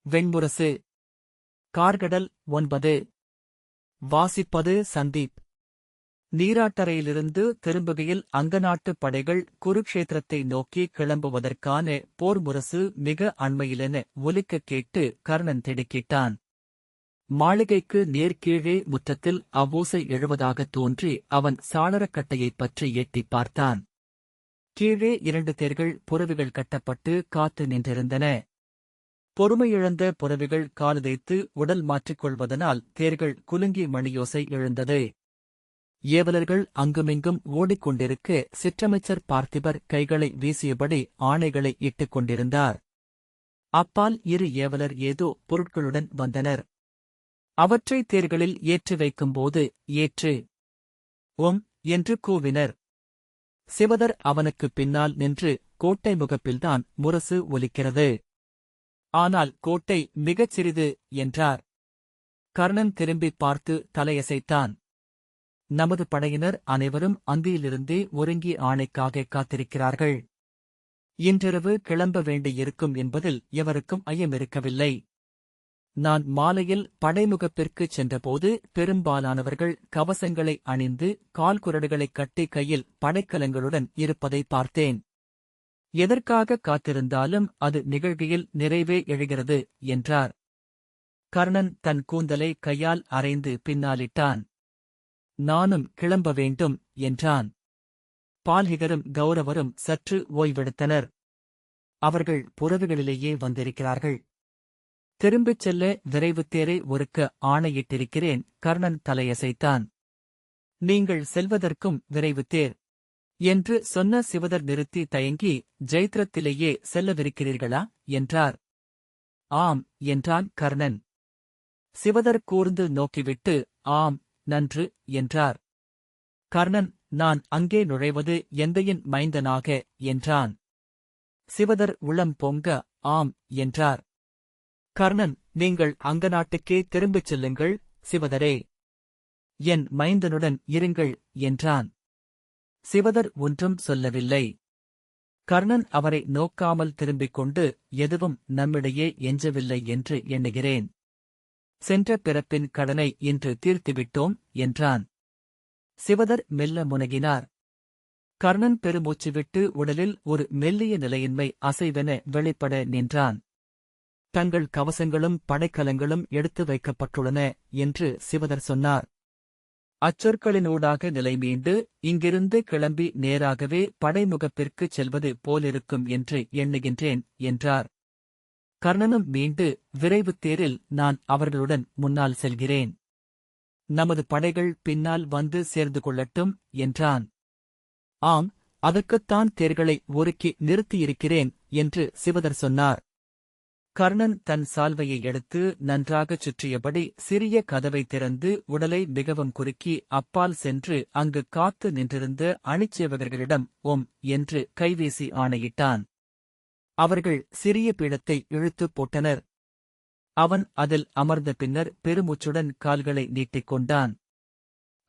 வெண்முரசு. கார்கடல் 9. வாசிப்பது சந்தீப். நீராட்டறையிலிருந்து திரும்புகையில் அங்கநாட்டுப் படைகள் குருக்ஷேத்திரத்தை நோக்கி கிளம்புவதற்கான போர் முரசு மிக அண்மையிலென ஒலிக்கக் கேட்டு கர்ணன் திடுக்கிட்டான். மாளிகைக்கு நேர்கீழே முற்றத்தில் அவ்வோசை எழுவதாகத் தோன்றி அவன் சாளரக்கட்டையைப் பற்றி எட்டிப் பார்த்தான். கீழே 2 தேர்கள் புரவிகள் கட்டப்பட்டு காத்து நின்றிருந்தன. பொறுமையிழந்த புரவிகள் காலுதைத்து உடல் மாற்றிக் கொள்வதனால் தேர்கள் குலுங்கி மணியோசை எழுந்தது. ஏவலர்கள் அங்குமிங்கும் ஓடிக்கொண்டிருக்க சிற்றமைச்சர் பார்த்திபர் கைகளை வீசியபடி ஆணைகளை இட்டுக் கொண்டிருந்தார். அப்பால் 2 ஏவலர் ஏதோ பொருட்களுடன் வந்தனர். அவற்றை தேர்களில் ஏற்றி வைக்கும்போது ஏற்று ஓம் என்று கூவினர். சிவதர் அவனுக்குப் பின்னால் நின்று கோட்டை முகப்பில்தான் முரசு ஒலிக்கிறது. ஆனால் கோட்டை மிகச் சிறிது என்றார். கர்ணன் திரும்பிப் பார்த்து தலையசைத்தான். நமது படையினர் அனைவரும் அந்தியிலிருந்தே ஒருங்கி ஆணைக்காக காத்திருக்கிறார்கள். இன்றிரவு கிளம்ப வேண்டியிருக்கும் என்பதில் எவருக்கும் ஐயமிருக்கவில்லை. நான் மாலையில் படைமுகப்பிற்குச் சென்றபோது பெரும்பாலானவர்கள் கவசங்களை அணிந்து கால்குரடுகளைக் கட்டி கையில் படைக்கலங்களுடன் இருப்பதை பார்த்தேன். எதற்காக காத்திருந்தாலும் அது நிகழ்கையில் நிறைவே எழுகிறது என்றார். கர்ணன் தன் கூந்தலை கையால் அரைந்து பின்னாலிட்டான். நானும் கிளம்ப வேண்டும் என்றான். பால்ஹிகரும் கௌரவரும் சற்று ஓய்வெடுத்தனர். அவர்கள் புரவிகளிலேயே வந்திருக்கிறார்கள். திரும்பிச் செல்ல விரைவுத் தேரை ஒருக்க ஆணையிட்டிருக்கிறேன். கர்ணன் தலையசைத்தான். நீங்கள் செல்வதற்கும் விரைவுத்தேர் என்று சொன்ன சிவதர் நிறுத்தி தயங்கி ஜெயித்ரத்திலேயே செல்லவிருக்கிறீர்களா என்றார். ஆம் என்றான் கர்ணன். சிவதர் கூர்ந்து நோக்கிவிட்டு ஆம் நன்று என்றார். கர்ணன் நான் அங்கே நுழைவது எந்தையின் மைந்தனாக என்றான். சிவதர் உளம் பொங்க ஆம் என்றார். கர்ணன் நீங்கள் அங்கநாட்டுக்கே திரும்பிச் செல்லுங்கள் சிவதரே. என் மைந்தனுடன் இருங்கள் என்றான். சிவதர் ஒன்றும் சொல்லவில்லை. கர்ணன் அவரை நோக்காமல் திரும்பிக் கொண்டு எதுவும் நம்மிடையே எஞ்சவில்லை என்று எண்ணுகிறேன். சென்ற பிறப்பின் கடனை இன்று தீர்த்துவிட்டோம் என்றான். சிவதர் மெல்ல முனகினார். கர்ணன் பெருமூச்சுவிட்டு உடலில் ஒரு மெல்லிய நிலையின்மை அசைவென வெளிப்பட நின்றான். தங்கள் கவசங்களும் படைக்கலங்களும் எடுத்து வைக்கப்பட்டுள்ளன என்று சிவதர் சொன்னார். அச்சொற்களினூடாக நிலை மீண்டு இங்கிருந்து கிளம்பி நேராகவே படைமுகப்பிற்குச் செல்வது போலிருக்கும் என்று எண்ணுகின்றேன் என்றார். கர்ணனும் மீண்டு விரைவுத் தேரில் நான் அவர்களுடன் முன்னால் செல்கிறேன். நமது படைகள் பின்னால் வந்து சேர்ந்து கொள்ளட்டும் என்றான். ஆம், அதற்குத்தான் தேர்களை ஒருக்கி நிறுத்தியிருக்கிறேன் என்று சிவதர் சொன்னார். கர்ணன் தன் சால்வையை எடுத்து நன்றாகச் சுற்றியபடி சிறிய கதவை திறந்து உடலை மிகவும் குறுக்கி அப்பால் சென்று அங்கு காத்து நின்றிருந்த அணிச்சேவகர்களிடம் ஓம் என்று கைவீசி ஆணையிட்டான். அவர்கள் சிறிய பீடத்தை இழுத்துப் போட்டனர். அவன் அதில் அமர்ந்த பின்னர் பெருமூச்சுடன் கால்களை நீட்டிக் கொண்டான்.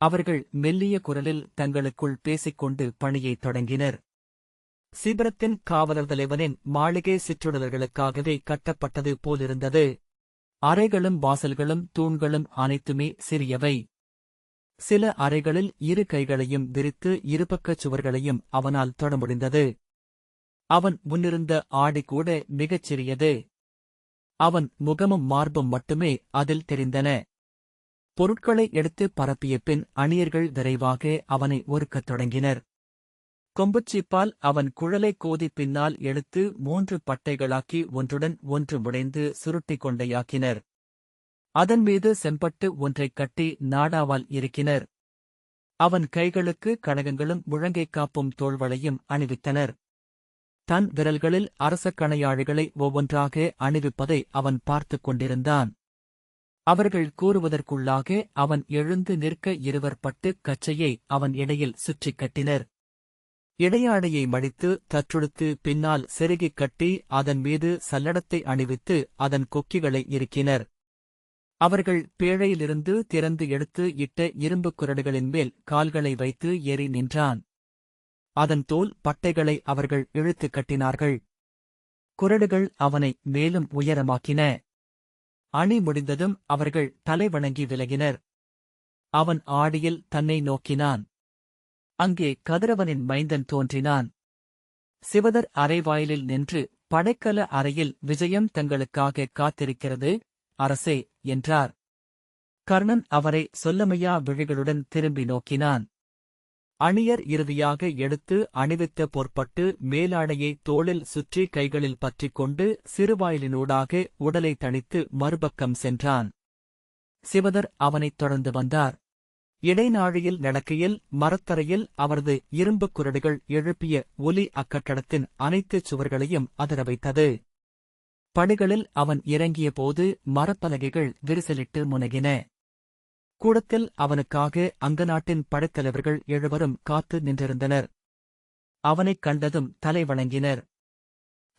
அவர்கள் மெல்லிய குரலில் தங்களுக்குள் பேசிக்கொண்டு பணியைத் தொடங்கினர். சிபரத்தின் காவலர் தலைவனின் மாளிகை சிற்றுடலர்களுக்காகவே கட்டப்பட்டது போலிருந்தது. அறைகளும் வாசல்களும் தூண்களும் அனைத்துமே சிறியவை. சில அறைகளில் 2 கைகளையும் விரித்து இருபக்கச் சுவர்களையும் அவனால் தொட முடிந்தது. அவன் முன்னிருந்த ஆடை கூட மிகச் சிறியது. அவன் முகமும் மார்பும் மட்டுமே அதில் தெரிந்தன. பொருட்களை எடுத்து பரப்பிய பின் அணியர்கள் விரைவாக அவனை ஒருக்கத் தொடங்கினர். கொம்புச்சீப்பால் அவன் குழலை கோதி பின்னால் எடுத்து 3 பட்டைகளாக்கி ஒன்றுடன் ஒன்று முடைந்து சுருட்டிக் கொண்டையாக்கினர். அதன் மீது செம்பட்டு ஒன்றைக் கட்டி நாடாவால் இறுக்கினர். அவன் கைகளுக்கு கனகங்களும் முழங்கைக் காப்பும் தோள்வளையும் அணிவித்தனர். தன் விரல்களில் அரசக்கணையாழிகளை ஒவ்வொன்றாக அணிவிப்பதை அவன் பார்த்துக் கொண்டிருந்தான். அவர்கள் கூறுவதற்குள்ளாக அவன் எழுந்து நிற்க 2 பட்டுக் கச்சையை அவன் இடையில் சுற்றிக் கட்டினர். இடையாடையை மடித்து தற்றுடுத்து பின்னால் செருகிக் கட்டி அதன் மீது சல்லடத்தை அணிவித்து அதன் கொக்கிகளை இறுக்கினர். அவர்கள் பேழையிலிருந்து திறந்து எடுத்து இட்ட இரும்புக் குரடுகளின் மேல் கால்களை வைத்து ஏறி நின்றான். அதன் தோல் பட்டைகளை அவர்கள் இழுத்துக் கட்டினார்கள். குரடுகள் அவனை மேலும் உயரமாக்கின. அணி முடிந்ததும் அவர்கள் தலைவணங்கி விலகினர். அவன் ஆடியில் தன்னை நோக்கினான். அங்கே கதிரவனின் மைந்தன் தோன்றினான். சிவதர் அறைவாயிலில் நின்று, படைக்கல அறையில் விஜயம் தங்களுக்காக காத்திருக்கிறது, அரசே, என்றார். கர்ணன் அவரை சொல்லமையா விழிகளுடன் திரும்பி நோக்கினான். அணியர் இறுதியாக எடுத்து அணிவித்த பொற்பட்டு மேலாடையை தோளில் சுற்றி கைகளில் பற்றிக் கொண்டு சிறுவாயிலினூடாக உடலை தணித்து மறுபக்கம் சென்றான். சிவதர் அவனைத் தொடர்ந்து வந்தார். இடைநாழியில் நடக்கையில் மரத்தரையில் அவரது இரும்புக் குரடுகள் எழுப்பிய ஒலி அக்கட்டடத்தின் அனைத்துச் சுவர்களையும் அதிர வைத்தது. படிகளில் அவன் இறங்கியபோது மரப்பலகைகள் விரிசலிட்டு முனகின. கூடத்தில் அவனுக்காக அங்கநாட்டின் படைத்தலைவர்கள் 7 காத்து நின்றிருந்தனர். அவனைக் கண்டதும் தலை வணங்கினர்.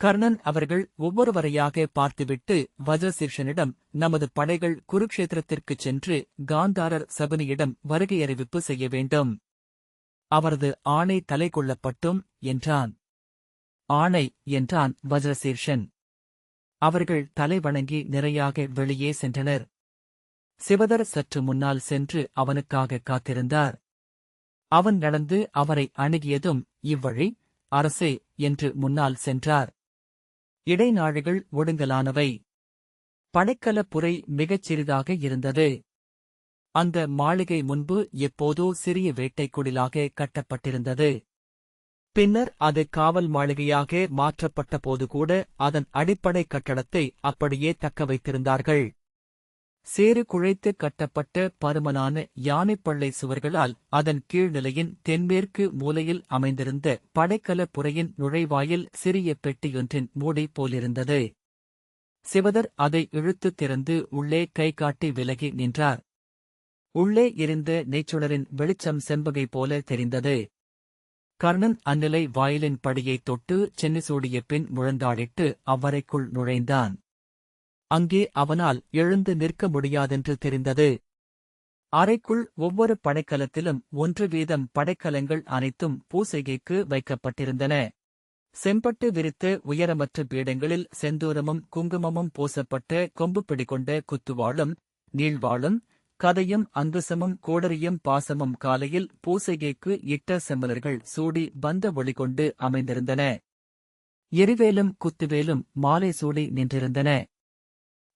கர்ணன் அவர்கள் ஒவ்வொருவரையாக பார்த்துவிட்டு வஜ்ரசீர்ஷனிடம், நமது படைகள் குருக்ஷேத்திரத்திற்குச் சென்று காந்தாரர் சகுனியிடம் வருகை அறிவிப்பு செய்ய வேண்டும். அவரது ஆணை தலை கொள்ளப்பட்டும், என்றான். ஆணை, என்றான் வஜ்ரசீர்ஷன். அவர்கள் தலை வணங்கி நிறையாக வெளியே சென்றனர். சிவதர் சற்று முன்னால் சென்று அவனுக்காக காத்திருந்தார். அவன் நடந்து அவரை அணுகியதும், இவ்வழி, அரசே, என்று முன்னால் சென்றார். இடைநாழிகள் ஒடுங்கலானவை. படைக்கலப் புரை மிகச் சிறிதாக இருந்தது. அந்த மாளிகை முன்பு எப்போதோ சிறிய வேட்டைக் குடிலாக கட்டப்பட்டிருந்தது. பின்னர் அது காவல் மாளிகையாக மாற்றப்பட்ட போதுகூட அதன் அடிப்படை கட்டடத்தை அப்படியே தக்க வைத்திருந்தார்கள். சேறு குழைத்து கட்டப்பட்ட பருமனான யானைப்பள்ளை சுவர்களால் அதன் கீழ்நிலையின் தென்மேற்கு மூலையில் அமைந்திருந்த படைக்கலப் புரையின் நுழைவாயில் சிறிய பெட்டியொன்றின் மூடி போலிருந்தது. சிவதர் அதை இழுத்துத் திறந்து உள்ளே கை காட்டி விலகி நின்றார். உள்ளே எரிந்த நெய்ச்சுடரின் வெளிச்சம் செம்பகை போல தெரிந்தது. கர்ணன் அந்நிலை வாயிலின் படியைத் தொட்டு சென்னிசூடிய பின் முழந்தாடிட்டு அவ்வறைக்குள் நுழைந்தான். அங்கே அவனால் எழுந்து நிற்க முடியாதென்று தெரிந்தது. அறைக்குள் ஒவ்வொரு படைக்கலத்திலும் 1 வீதம் படைக்கலங்கள் அனைத்தும் பூசைகைக்கு வைக்கப்பட்டிருந்தன. செம்பட்டு விரித்த உயரமற்ற பீடங்களில் செந்தூரமும் குங்குமமும் பூசப்பட்ட கொம்பு பிடிகொண்ட குத்துவாளும் நீள்வாளும் கதையும் அங்குசமும் கோடரியும் பாசமும் காலையில் பூசைகைக்கு இட்ட செம்மலர்கள் சூடி பந்த ஒளிகொண்டு அமைந்திருந்தன. எரிவேலும் குத்துவேலும் மாலை சூடி நின்றிருந்தன.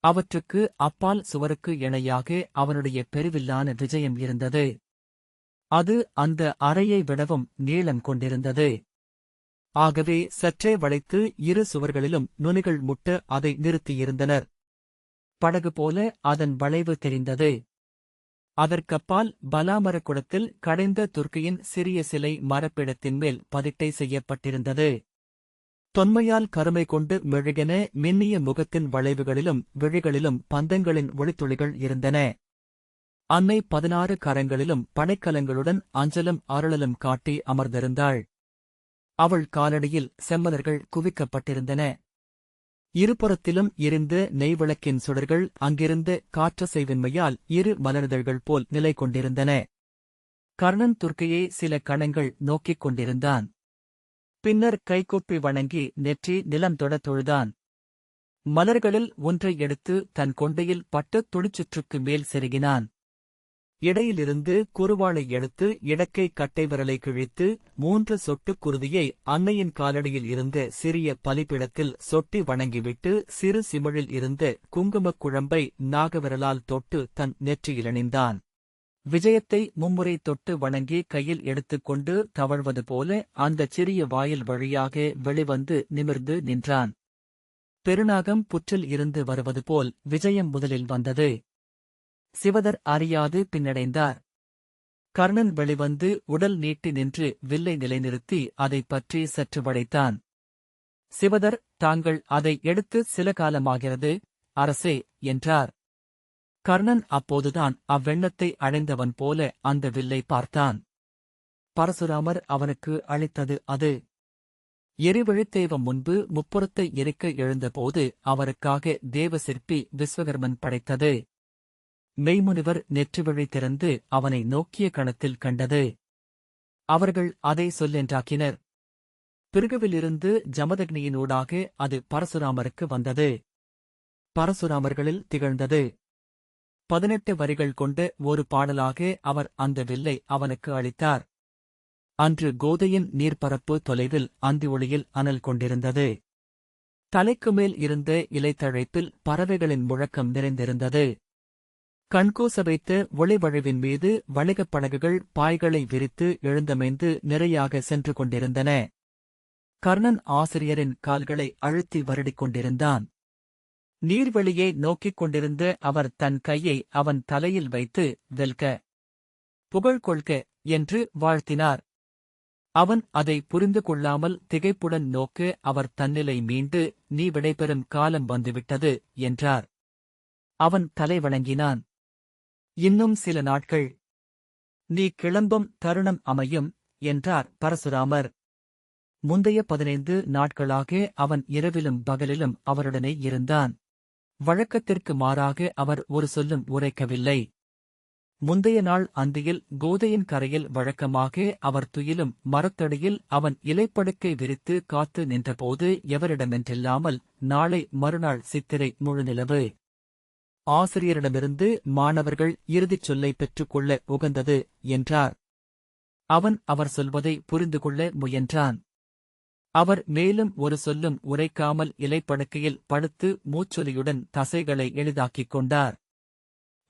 அவற்றுக்கு அப்பால் சுவருக்கு இணையாக அவனுடைய பெருவில்லான விஜயம் இருந்தது. அது அந்த அறையை விடவும் நீளம் கொண்டிருந்தது. ஆகவே சற்றே வளைத்து 2 சுவர்களிலும் நுனிகள் முட்ட அதை நிறுத்தியிருந்தனர். படகு போல அதன் வளைவு தெரிந்தது. அதற்கப்பால் பலாமரக் குடத்தில் கடைந்த துர்க்கையின் சிறிய சிலை மரப்பிடத்தின் மேல் பதிட்டை செய்யப்பட்டிருந்தது. தொன்மையால் கருமை கொண்டு மெழுகென மின்னிய முகத்தின் வளைவுகளிலும் விழிகளிலும் பந்தங்களின் ஒளித்துளிகள் இருந்தன. அன்னை 16 கரங்களிலும் படைக்கலங்களுடன் அஞ்சலும் அருளலும் காட்டி அமர்ந்திருந்தாள். அவள் காலடியில் செம்மலர்கள் குவிக்கப்பட்டிருந்தன. இருபுறத்திலும் எரிந்த நெய்விளக்கின் சுடர்கள் அங்கிருந்த காற்றசைவின்மையால் 2 மலர்தழ்கள் போல் நிலை கொண்டிருந்தன. கர்ணன் துர்க்கையை சில கணங்கள் நோக்கிக் கொண்டிருந்தான். பின்னர் கைகூப்பி வணங்கி நெற்றி நிலம் தொடத் தொழுதான். மலர்களில் ஒன்றை எடுத்து தன் கொண்டையில் பட்டுத் துணிச்சுற்றுக்கு மேல் செருகினான். இடையிலிருந்து குறுவாளை எடுத்து இடக்கை கட்டை விரலை கிழித்து 3 சொட்டுக் குருதியை அன்னையின் காலடியில் இருந்த சிறிய பலிப்பிடத்தில் சொட்டி வணங்கிவிட்டு சிறு சிமிழில் இருந்த குங்குமக் குழம்பை நாகவிரலால் தொட்டு தன் நெற்றியிலணிந்தான். விஜயத்தை மும்முறை தொட்டு வணங்கி கையில் எடுத்துக்கொண்டு தவழ்வது போல அந்தச் சிறிய வாயில் வழியாக வெளிவந்து நிமிர்ந்து நின்றான். பெருநாகம் புற்றில் இருந்து வருவது போல் விஜயம் முதலில் வந்தது. சிவதர் அறியாது பின்னடைந்தார். கர்ணன் வெளிவந்து உடல் நீட்டி நின்று வில்லை நிலைநிறுத்தி அதைப் பற்றி சற்று வளைத்தான். சிவதர், தாங்கள் அதை எடுத்து சில காலமாகிறது, அரசே, என்றார். கர்ணன் அப்போதுதான் அவ்வெண்ணத்தை அடைந்தவன் போல அந்த வில்லை பார்த்தான். பரசுராமர் அவனுக்கு அளித்தது அது. எரிவழித்தேவம் முன்பு முப்புறத்தை எரிக்க எழுந்தபோது அவருக்காக தேவசிற்பி விஸ்வகர்மன் படைத்தது. மெய்முனிவர் நெற்றிவிழி திறந்து அவனை நோக்கிய கணத்தில் கண்டது. அவர்கள் அதை சொல்லென்றாக்கினர். பிருகுவிலிருந்து ஜமதக்னியினூடாக அது பரசுராமருக்கு வந்தது. பரசுராமர்களில் திகழ்ந்தது. 18 வரிகள் கொண்ட ஒரு பாடலாக அவர் அந்த வில்லை அவனுக்கு அளித்தார். அன்று கோதையின் நீர்ப்பரப்பு தொலைவில் அந்தி ஒளியில் அனல் கொண்டிருந்தது. தலைக்கு மேல் இருந்த இலைத்தழைப்பில் பறவைகளின் முழக்கம் நிறைந்திருந்தது. கண்கூச வைத்த ஒளிவழுவின் மீது வணிகப் படகுகள் பாய்களை விரித்து எழுந்தமைந்து நிறையாக சென்று கொண்டிருந்தன. கர்ணன் ஆசிரியரின் கால்களை அழுத்தி வருடிக் கொண்டிருந்தான். நீர்வெளியை நோக்கிக் கொண்டிருந்த அவர் தன் கையை அவன் தலையில் வைத்து, வெல்க, புகழ் கொள்க என்று வாழ்த்தினார். அவன் அதை புரிந்து கொள்ளாமல் திகைப்புடன் நோக்க அவர் தன்னிலை மீண்டு, நீ விடைபெறும் காலம் வந்துவிட்டது என்றார். அவன் தலை வணங்கினான். இன்னும் சில நாட்கள் நீ கிளம்பும் தருணம் அமையும் என்றார் பரசுராமர். முந்தைய 15 நாட்களாக அவன் இரவிலும் பகலிலும் அவருடனே இருந்தான். வழக்கத்திற்கு மாறாக அவர் ஒரு சொல்லும் உரைக்கவில்லை. முந்தைய நாள் அந்தியில் கோதையின் கரையில் வழக்கமாக அவர் துயிலும் மரத்தடியில் அவன் இலைப்படுக்கை விரித்து காத்து நின்றபோது எவரிடமென்றில்லாமல் நாளை மறுநாள் சித்திரை முழுநிலவு. ஆசிரியரிடமிருந்து மாணவர்கள் இறுதிச் சொல்லை பெற்றுக்கொள்ள உகந்தது என்றார். அவன் அவர் சொல்வதை புரிந்து கொள்ள முயன்றான். அவர் மேலும் ஒரு சொல்லும் உரைக்காமல் இலைப்படுக்கையில் படுத்து மூச்சொலியுடன் தசைகளை எளிதாக்கிக் கொண்டார்.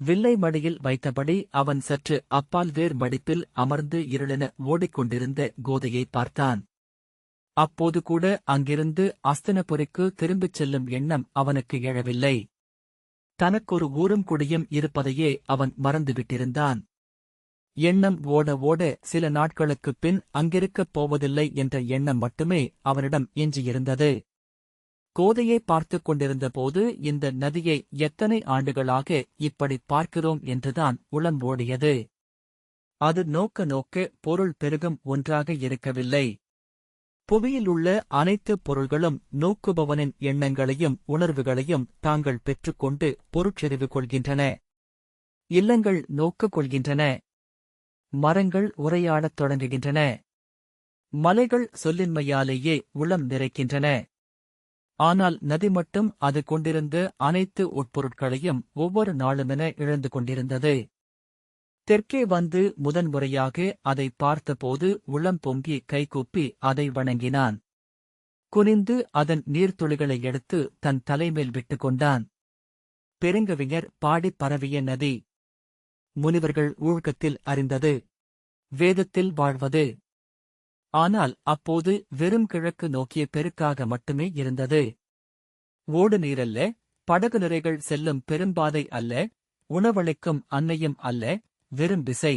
வில்லை மடியில் வைத்தபடி அவன் சற்று அப்பால் வேர் மடிப்பில் அமர்ந்து இருளென ஓடிக்கொண்டிருந்த கோதையை பார்த்தான். அப்போது கூட அங்கிருந்து அஸ்தினபுரிக்கு திரும்பிச் செல்லும் எண்ணம் அவனுக்கு எழவில்லை. தனக்கொரு ஊரும் குடியும் இருப்பதையே அவன் மறந்துவிட்டிருந்தான். எண்ணம் ஓட ஓட சில நாட்களுக்குப் பின் அங்கிருக்கப் போவதில்லை என்ற எண்ணம் மட்டுமே அவனிடம் எஞ்சியிருந்தது. கோதையை பார்த்துக் கொண்டிருந்தபோது இந்த நதியை எத்தனை ஆண்டுகளாக இப்படி பார்க்கிறோம் என்றுதான் உளம் ஓடியது. அது நோக்க நோக்க பொருள் பெருகும் ஒன்றாக இருக்கவில்லை. புவியில் உள்ள அனைத்து பொருள்களும் நோக்குபவனின் எண்ணங்களையும் உணர்வுகளையும் தாங்கள் பெற்றுக்கொண்டு பொருட்செறிவு கொள்கின்றன. இல்லங்கள் நோக்கக் கொள்கின்றன. மரங்கள் உரையாடத் தொடங்குகின்றன. மலைகள் சொல்லின்மையாலேயே உளம் நிறைக்கின்றன. ஆனால் நதி மட்டும் அது கொண்டிருந்த அனைத்து உட்பொருட்களையும் ஒவ்வொரு நாளுமென இழந்து கொண்டிருந்தது. தெற்கே வந்து முதன்முறையாக அதை பார்த்தபோது உளம் பொங்கி கைகூப்பி அதை வணங்கினான். குனிந்து அதன் நீர்த்துளிகளை எடுத்து தன் தலைமேல் விட்டுக் கொண்டான். பெருங்கவிஞர் பாடிப் பரவிய நதி. முனிவர்கள் ஊழ்கத்தில் அறிந்தது. வேதத்தில் வாழ்வது. ஆனால் அப்போது வெறும் கிழக்கு நோக்கிய பெருக்காக மட்டுமே இருந்தது. ஓடு நீரல்ல, படகு நிறைகள் செல்லும் பெரும்பாதை அல்ல, உணவளிக்கும் அன்னையும் அல்ல, வெறும் விசை.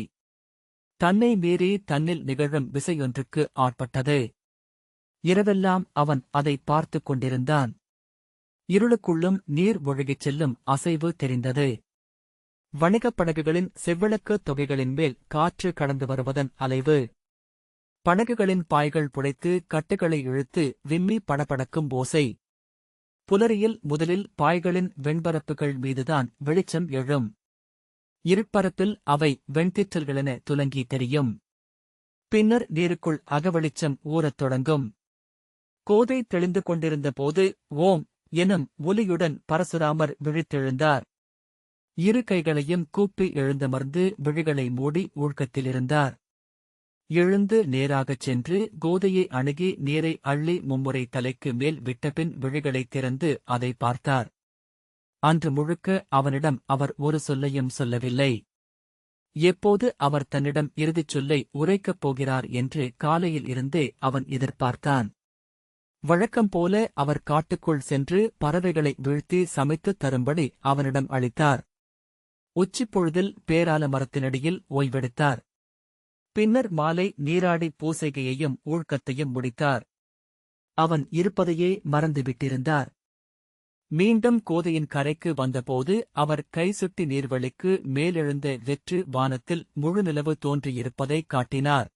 தன்னை மீறி தன்னில் நிகழும் விசையொன்றுக்கு ஆட்பட்டது. இரவெல்லாம் அவன் அதை பார்த்துக் கொண்டிருந்தான். இருளுக்குள்ளும் நீர் ஒழுகிச் செல்லும் அசைவு தெரிந்தது. வணிகப் படகுகளின் செவ்விளக்கு தொகைகளின் மேல் காற்று கடந்து வருவதன் அலைவு. படகுகளின் பாய்கள் புடைத்து கட்டுகளை இழுத்து விம்மி படபடக்கும் ஓசை. புலரியில் முதலில் பாய்களின் வெண்பரப்புகள் மீதுதான் வெளிச்சம் எழும். இருட்பரப்பில் அவை வெண்திற்றல்களென துலங்கி தெரியும். பின்னர் நீருக்குள் அகவெளிச்சம் ஊறத் தொடங்கும். கோதை தெளிந்து கொண்டிருந்த போது ஓம் எனும் ஒலியுடன் பரசுராமர் விழித்தெழுந்தார். இரு கைகளையும் கூப்பி எழுந்தமர்ந்து விழிகளை மூடி ஊழ்கத்திலிருந்தார். எழுந்து நேராகச் சென்று கோதையை அணுகி நீரை அள்ளி மும்முறை தலைக்கு மேல் விட்டபின் விழிகளைத் திறந்து அதை பார்த்தார். அன்று முழுக்க அவனிடம் அவர் ஒரு சொல்லையும் சொல்லவில்லை. எப்போது அவர் தன்னிடம் இறுதிச் சொல்லை உரைக்கப் போகிறார் என்று காலையில் இருந்தே அவன் எதிர்பார்த்தான். வழக்கம் போல அவர் காட்டுக்குள் சென்று பறவைகளை வீழ்த்தி சமைத்துத் தரும்படி அவனிடம் அளித்தார். உச்சிப்பொழுதில் பேரால மரத்தினடியில் ஓய்வெடுத்தார். பின்னர் மாலை நீராடி பூசைகையையும் ஊழ்க்கத்தையும் முடித்தார். அவன் இருப்பதையே மறந்துவிட்டிருந்தார். மீண்டும் கோதையின் கரைக்கு வந்தபோது அவர் கைசுட்டி நீர்வழிக்கு மேலெழுந்த வெற்று வானத்தில் முழுநிலவு தோன்றியிருப்பதைக் காட்டினார்.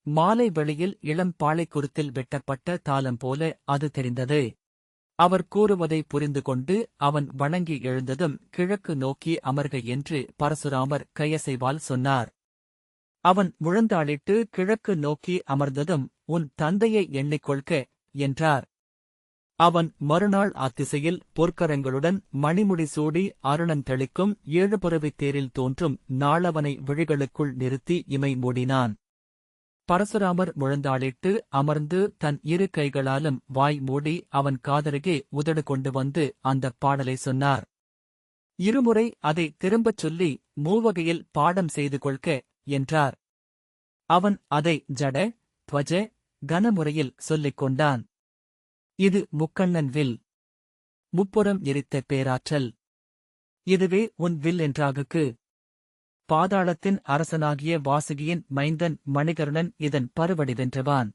மாலை வெளியில் இளம் பாளைக்குருத்தில் வெட்டப்பட்ட தாளம் போல அது தெரிந்தது. அவர் கூறுவதை புரிந்து கொண்டு அவன் வணங்கி எழுந்ததும் கிழக்கு நோக்கி அமர்க என்று பரசுராமர் கையசைவால் சொன்னார். அவன் முழந்தாளிட்டு கிழக்கு நோக்கி அமர்ந்ததும் உன் தந்தையை எண்ணிக்கொள்க என்றார். அவன் மறுநாள் அத்திசையில் பொற்கரங்களுடன் மணிமுடி சூடி அருணன் தெளிக்கும் ஏழுபுறவித் தேரில் தோன்றும் நாளவனை விழிகளுக்குள் நிறுத்தி இமை மூடினான். பரசுராமர் முழந்தாளிட்டு அமர்ந்து தன் இரு கைகளாலும் வாய் மூடி அவன் காதருகே உதடு கொண்டு வந்து அந்தப் பாடலை சொன்னார். இருமுறை அதை திரும்பச் சொல்லி மூவகையில் பாடம் செய்து கொள்க என்றார். அவன் அதை ஜட, துவஜ, கனமுறையில் சொல்லிக் கொண்டான். இது முக்கண்ணன் வில். முப்புறம் எரித்த பேராற்றல். இதுவே உன் வில் என்றாகுக்கு. பாதாளத்தின் அரசனாகிய வாசுகியின் மைந்தன் மணிகர்ணன் இதன் பருவடி வென்றவான்.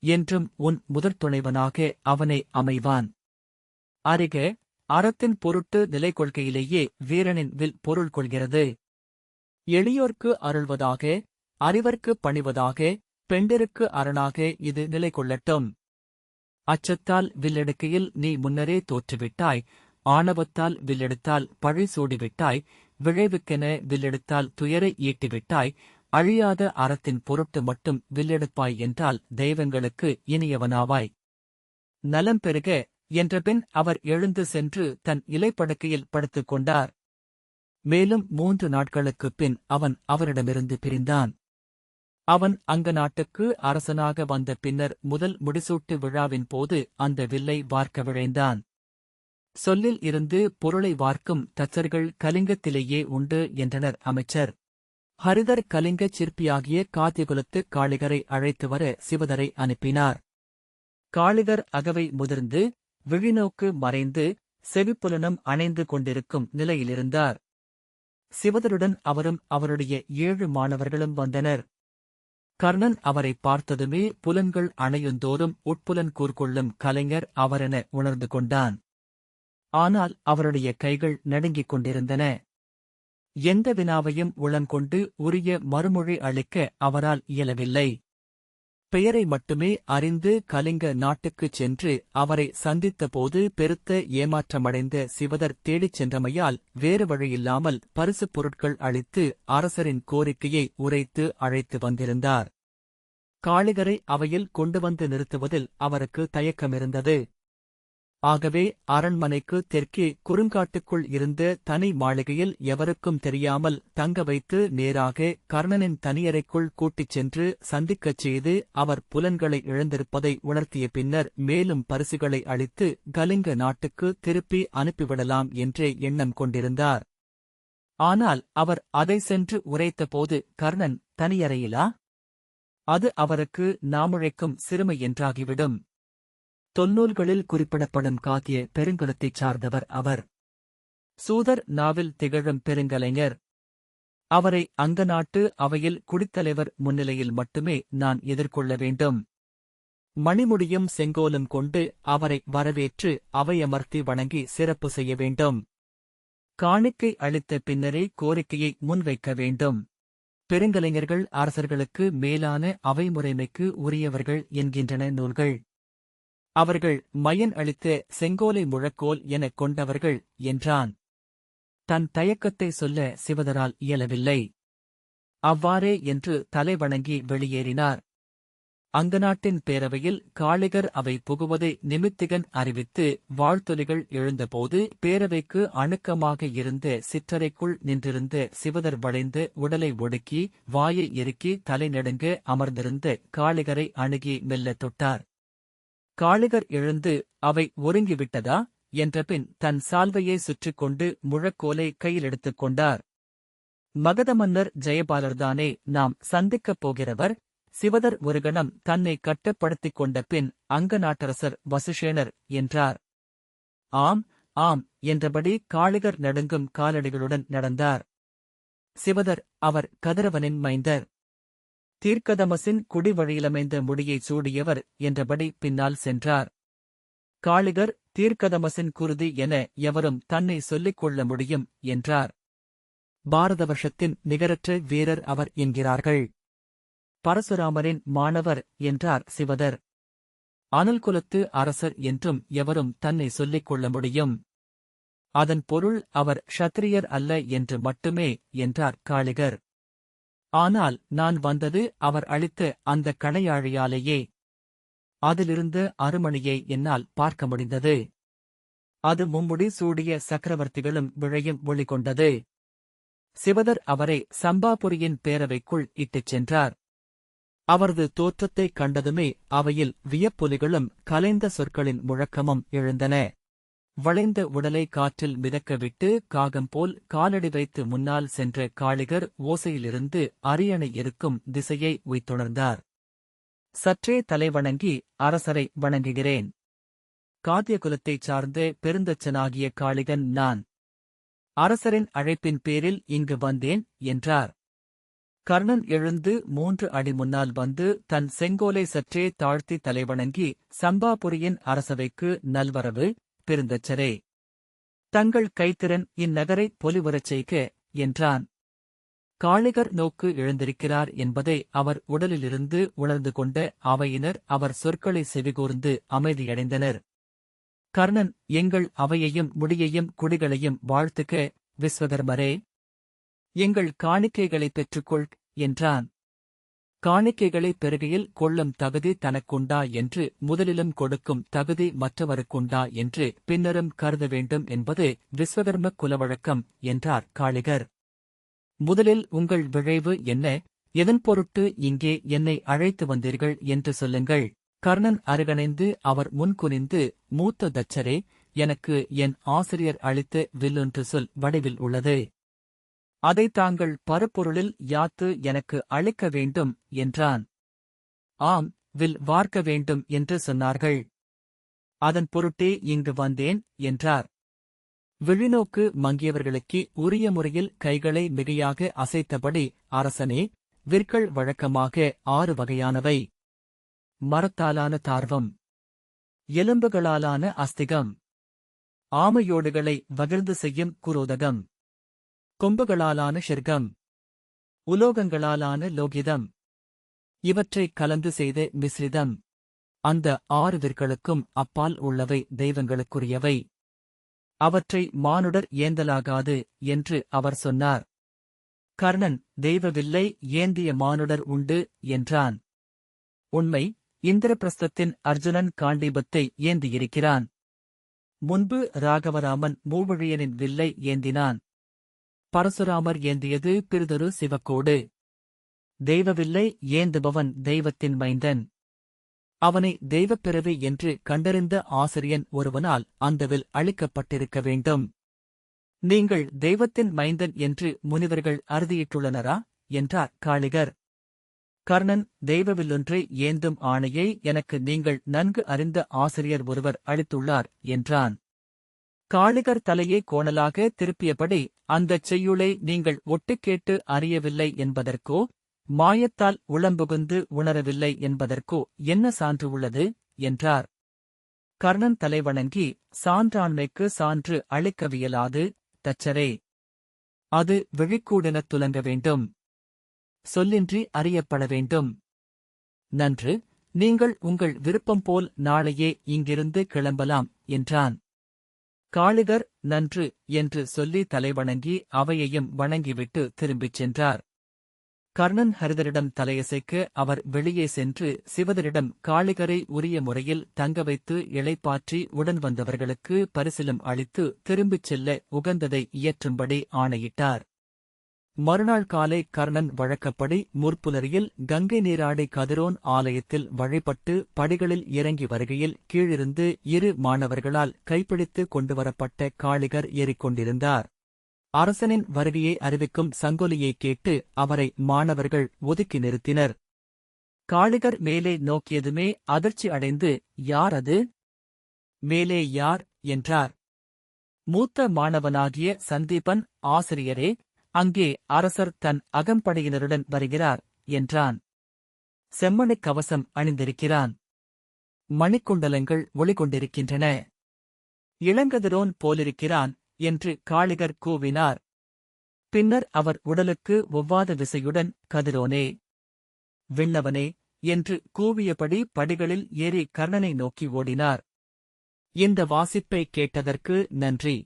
என்றும் உன் முதற் துணைவனாக அவனே அமைவான். அறிக, அறத்தின் பொருட்டு நிலை கொள்கையிலேயே வீரனின் வில் பொருள் கொள்கிறது. எளியோர்க்கு அருள்வதாக, அறிவர்க்கு பணிவதாக, பெண்டிருக்கு அரணாக இது நிலை கொள்ளட்டும். அச்சத்தால் வில்லெடுக்கையில் நீ முன்னரே தோற்றுவிட்டாய். ஆணவத்தால் வில்லெடுத்தால் பழி சூடிவிட்டாய். விழைவுக்கென வில்லெடுத்தால் துயரை ஈட்டிவிட்டாய். அழியாத அறத்தின் பொருட்டு மட்டும் வில்லெடுப்பாய் என்றால் தெய்வங்களுக்கு இனியவனாவாய். நலம் பெறுக என்றபின் அவர் எழுந்து சென்று தன் இலைப்படுக்கையில் படுத்துக் கொண்டார். மேலும் 3 நாட்களுக்குப் பின் அவன் அவரிடமிருந்து பிரிந்தான். அவன் அங்க நாட்டுக்கு அரசனாக வந்த பின்னர் முதல் முடிசூட்டு விழாவின் போது அந்த வில்லை வார்க்க விழைந்தான். சொல்லில் இருந்து பொருளை வார்க்கும் தச்சர்கள் கலிங்கத்திலேயே உண்டு என்றனர் அமைச்சர். ஹரிதர் கலிங்கச் சிற்பியாகிய காத்திகுலத்து காளிகரை அழைத்து வர சிவதரை அனுப்பினார். காளிகர் அகவை முதிர்ந்து, விழிநோக்கு மறைந்து, செவிப்புலனும் அணைந்து கொண்டிருக்கும் நிலையிலிருந்தார். சிவதருடன் அவரும் அவருடைய 7 மாணவர்களும் வந்தனர். கர்ணன் அவரை பார்த்ததுமே புலன்கள் அணையுந்தோறும் உட்புலன் கூர்கொள்ளும் கலைஞர் அவரென உணர்ந்து கொண்டான். ஆனால் அவருடைய கைகள் நடுங்கிக் கொண்டிருந்தன. எந்த வினாவையும் உளங்கொண்டு உரிய மறுமொழி அளிக்க அவரால் இயலவில்லை. பெயரை மட்டுமே அறிந்து கலிங்க நாட்டுக்குச் சென்று அவரை சந்தித்தபோது பெருத்த ஏமாற்றமடைந்த சிவதர் தேடிச் சென்றமையால் வேறு வழியில்லாமல் பரிசுப் பொருட்கள் அளித்து அரசரின் கோரிக்கையை உரைத்து அழைத்து வந்திருந்தார். காளிகரை அவையில் கொண்டு வந்து நிறுத்துவதில் அவருக்கு தயக்கமிருந்தது. ஆகவே அரண்மனைக்கு தெற்கே குறுங்காட்டுக்குள் இருந்த தனி மாளிகையில் எவருக்கும் தெரியாமல் தங்க வைத்து நேராக கர்ணனின் தனியறைக்குள் கூட்டிச் சென்று சந்திக்கச் செய்து அவர் புலன்களை இழந்திருப்பதை உணர்த்திய பின்னர் மேலும் பரிசுகளை அளித்து கலிங்க நாட்டுக்கு திருப்பி அனுப்பிவிடலாம் என்றே எண்ணம் கொண்டிருந்தார். ஆனால் அவர் அதை சென்று உரைத்தபோது கர்ணன் தனியறையிலா? அது அவருக்கு நாமுழைக்கும் சிறுமை என்றாகிவிடும். தொன்னூல்களில் குறிப்பிடப்படும் காத்திய பெருங்குலத்தைச் சார்ந்தவர் அவர். சூதர் நாவில் திகழும் பெருங்கலைஞர். அவரை அங்க நாட்டு அவையில் குடித்தலைவர் முன்னிலையில் மட்டுமே நான் எதிர்கொள்ள வேண்டும். மணிமுடியும் செங்கோலும் கொண்டு அவரை வரவேற்று அவையமர்த்தி வணங்கி சிறப்பு செய்ய வேண்டும். காணிக்கை அளித்த பின்னரே கோரிக்கையை முன்வைக்க வேண்டும். பெருங்கலைஞர்கள் அரசர்களுக்கு மேலான அவை முறைமைக்கு உரியவர்கள் என்கின்றன நூல்கள். அவர்கள் மயன் அளித்த செங்கோலை முழக்கோல் எனக் கொண்டவர்கள் என்றான். தன் தயக்கத்தை சொல்ல சிவதரால் இயலவில்லை. அவ்வாறே என்று தலை வணங்கி வெளியேறினார். அங்கநாட்டின் பேரவையில் காளிகர் அவை புகுவதை நிமித்திகன் அறிவித்து வாழ்த்தொலிகள் எழுந்தபோது பேரவைக்கு அணுக்கமாக இருந்த சிற்றறைக்குள் நின்றிருந்த சிவதர் வளைந்து உடலை ஒடுக்கி வாயை இறுக்கி தலை நடுங்க அமர்ந்திருந்த காளிகரை அணுகி மெல்லத் தொட்டார். காளிகர் எழுந்து அவை ஒருங்கிவிட்டதா என்றபின் தன் சால்வையை சுற்றிக் கொண்டு முழக்கோலை கையில் எடுத்துக் கொண்டார். மகத மன்னர் ஜெயபாலர்தானே நாம் சந்திக்கப் போகிறவர்? சிவதர் ஒரு கணம் தன்னை கட்டுப்படுத்திக் கொண்ட பின் அங்க நாட்டரசர் வசுஷேனர் என்றார். ஆம் ஆம் என்றபடி காளிகர் நடுங்கும் காலடிகளுடன் நடந்தார். சிவதர் அவர் கதிரவனின் மைந்தர். தீர்க்கதமசின் குடிவழியிலமைந்த முடியைச் சூடியவர் என்றபடி பின்னால் சென்றார். காளிகர் தீர்க்கதமசின் குருதி என எவரும் தன்னை சொல்லிக் கொள்ள முடியும் என்றார். பாரத வருஷத்தின் நிகரற்ற வீரர் அவர் என்கிறார்கள். பரசுராமரின் மாணவர் என்றார் சிவதர். அனல்குலத்து அரசர் என்றும் எவரும் தன்னை சொல்லிக் கொள்ள முடியும். அதன் பொருள் அவர் க்ஷத்திரியர் அல்ல என்று மட்டுமே என்றார் காளிகர். ஆனால் நான் வந்தது அவர் அளித்த அந்த கணையாழியாலேயே. அதிலிருந்து அருமணியை என்னால் பார்க்க முடிந்தது. அது மும்முடி சூடிய சக்கரவர்த்திகளும் விழையும் ஒளி கொண்டது. சிவதர் அவரை சம்பாபுரியின் பேரவைக்குள் இட்டுச் சென்றார். அவரது தோற்றத்தைக் கண்டதுமே அவையில் வியப்பொலிகளும் கலைந்த சொற்களின் முழக்கமும் எழுந்தன. வளைந்த உடலை காற்றில் மிதக்கவிட்டு காகம் போல் காலடி வைத்து முன்னால் சென்ற காளிகர் ஓசையிலிருந்து அரியணை இருக்கும் திசையை உய்த்துணர்ந்தார். சற்றே தலைவணங்கி, அரசரை வணங்குகிறேன். காத்தியகுலத்தைச் சார்ந்த பெருந்தச்சனாகிய காளிகன் நான். அரசரின் அழைப்பின் பேரில் இங்கு வந்தேன் என்றார். கர்ணன் எழுந்து 3 அடி முன்னால் வந்து தன் செங்கோலை சற்றே தாழ்த்தி தலைவணங்கி, சம்பாபுரியின் அரசவைக்கு நல்வரவு, பெருந்தச்சரே. தங்கள் கைத்திறன் இந்நகரை பொலிவுறச் செய்க என்றான். காளிகர் நோக்கு எழுந்திருக்கிறார் என்பதை அவர் உடலிலிருந்து உணர்ந்து கொண்ட அவையினர் அவர் சொற்களை செவிகூர்ந்து அமைதியடைந்தனர். கர்ணன், எங்கள் அவையையும் முடியையும் குடிகளையும் வாழ்த்துக, விஸ்வகர்மரே. எங்கள் காணிக்கைகளைப் பெற்றுக்கொள் என்றான். காணிக்கைகளைப் பெறுகையில் கொள்ளும் தகுதி தனக்குண்டா என்று முதலிலும் கொடுக்கும் தகுதி மற்றவருக்குண்டா என்று பின்னரும் கருத வேண்டும் என்பது விஸ்வகர்ம குலவழக்கம் என்றார் காளிகர். முதலில் உங்கள் விழைவு என்ன? எதன் பொருட்டு இங்கே என்னை அழைத்து வந்தீர்கள் என்று சொல்லுங்கள். கர்ணன் அருகணைந்து அவர் முன்குனிந்து, மூத்த தச்சரே, எனக்கு என் ஆசிரியர் அளித்த வில்லொன்று சொல் வடிவில் உள்ளது. அதை தாங்கள் பருப்பொருளில் யாத்து எனக்கு அளிக்க வேண்டும் என்றான். ஆம், வில் வார்க்க வேண்டும் என்று சொன்னார்கள். அதன் பொருட்டே இங்கு வந்தேன் என்றார். விழிநோக்கு மங்கியவர்களுக்கு உரிய முறையில் கைகளை மிகையாக அசைத்தபடி, அரசனே, விற்கள் வழக்கமாக 6 வகையானவை. மரத்தாலான தார்வம், எலும்புகளாலான அஸ்திகம், ஆமையோடுகளை வகிர்ந்து செய்யும் குரோதகம், கொம்புகளாலான ஷிர்கம், உலோகங்களாலான லோகிதம், இவற்றைக் கலந்து செய்த மிஸ்ரிதம். அந்த 6 விற்களுக்கும் அப்பால் உள்ளவை தெய்வங்களுக்குரியவை. அவற்றை மானுடர் ஏந்தலாகாது என்று அவர் சொன்னார். கர்ணன், தெய்வவில்லை ஏந்திய மானுடர் உண்டு என்றான். உண்மை, இந்திரபிரஸ்தத்தின் அர்ஜுனன் காண்டீபத்தை ஏந்தியிருக்கிறான். முன்பு ராகவராமன் மூவழியனின் வில்லை ஏந்தினான். பரசுராமர் ஏந்தியது பிறிதொரு சிவக்கோடு. தெய்வவில்லை ஏந்துபவன் தெய்வத்தின் மைந்தன். அவனை தெய்வப்பிறவி என்று கண்டறிந்த ஆசிரியன் ஒருவனால் அந்த வில் அளிக்கப்பட்டிருக்க வேண்டும். நீங்கள் தெய்வத்தின் மைந்தன் என்று முனிவர்கள் அறுதியிட்டுள்ளனரா என்றார் காளிகர். கர்ணன், தெய்வவில்லொன்றை ஏந்தும் ஆணையை எனக்கு நீங்கள் நன்கு அறிந்த ஆசிரியர் ஒருவர் அளித்துள்ளார் என்றான். காளிகர் தலையே கோணலாக திருப்பியபடி, அந்தச் செய்யுளை நீங்கள் ஒட்டுக் கேட்டு அறியவில்லை என்பதற்கோ, மாயத்தால் உளம்புகுந்து உணரவில்லை என்பதற்கோ என்ன சான்று உள்ளது என்றார். கர்ணன் தலைவணங்கி, சான்றாண்மைக்கு சான்று அளிக்கவியலாது, தச்சரே. அது விழிக்கூடெனத் துலங்க வேண்டும். சொல்லின்றி அறியப்பட வேண்டும். நன்று, நீங்கள் உங்கள் விருப்பம் போல் நாளையே இங்கிருந்து கிளம்பலாம் என்றான். காளிகர் நன்று என்று சொல்லி தலைவணங்கி அவையையும் வணங்கிவிட்டு திரும்பிச் சென்றார். கர்ணன் ஹரிதரிடம் தலையசைக்க அவர் வெளியே சென்று சிவதரிடம் காளிகரை உரிய முறையில் தங்க வைத்து இளைப்பாற்றி உடன் வந்தவர்களுக்கு பரிசிலும் அளித்து திரும்பிச் செல்ல உகந்ததை இயற்றும்படி ஆணையிட்டார். மறுநாள் காலை கர்ணன் வழக்கப்படி முற்புலரியில் கங்கை நீராடி கதிரோன் ஆலயத்தில் வழிபட்டு படிகளில் இறங்கி வருகையில் கீழிருந்து 2 மாணவர்களால் கைப்பிடித்து கொண்டுவரப்பட்ட காளிகர் ஏறிக்கொண்டிருந்தார். அரசனின் வருகையை அறிவிக்கும் சங்கொலியை கேட்டு அவரை மாணவர்கள் ஒதுக்கி நிறுத்தினர். காளிகர் மேலே நோக்கியதுமே அதிர்ச்சி அடைந்து, யார் அது? மேலே யார் என்றார். மூத்த மாணவனாகிய சந்தீபன், ஆசிரியரே, அங்கே அரசர் தன் அகம்படையினருடன் வருகிறார் என்றான். செம்மணிக் கவசம் அணிந்திருக்கிறான். மணிக்குண்டலங்கள் ஒளிகொண்டிருக்கின்றன. இளங்கதிரோன் போலிருக்கிறான் என்று காளிகர் கூவினார். பின்னர் அவர் உடலுக்கு ஒவ்வாத விசையுடன், கதிரோனே, விண்ணவனே என்று கூவியபடி படிகளில் ஏறி கர்ணனை நோக்கி ஓடினார். இந்த வாசிப்பை கேட்டதற்கு நன்றி.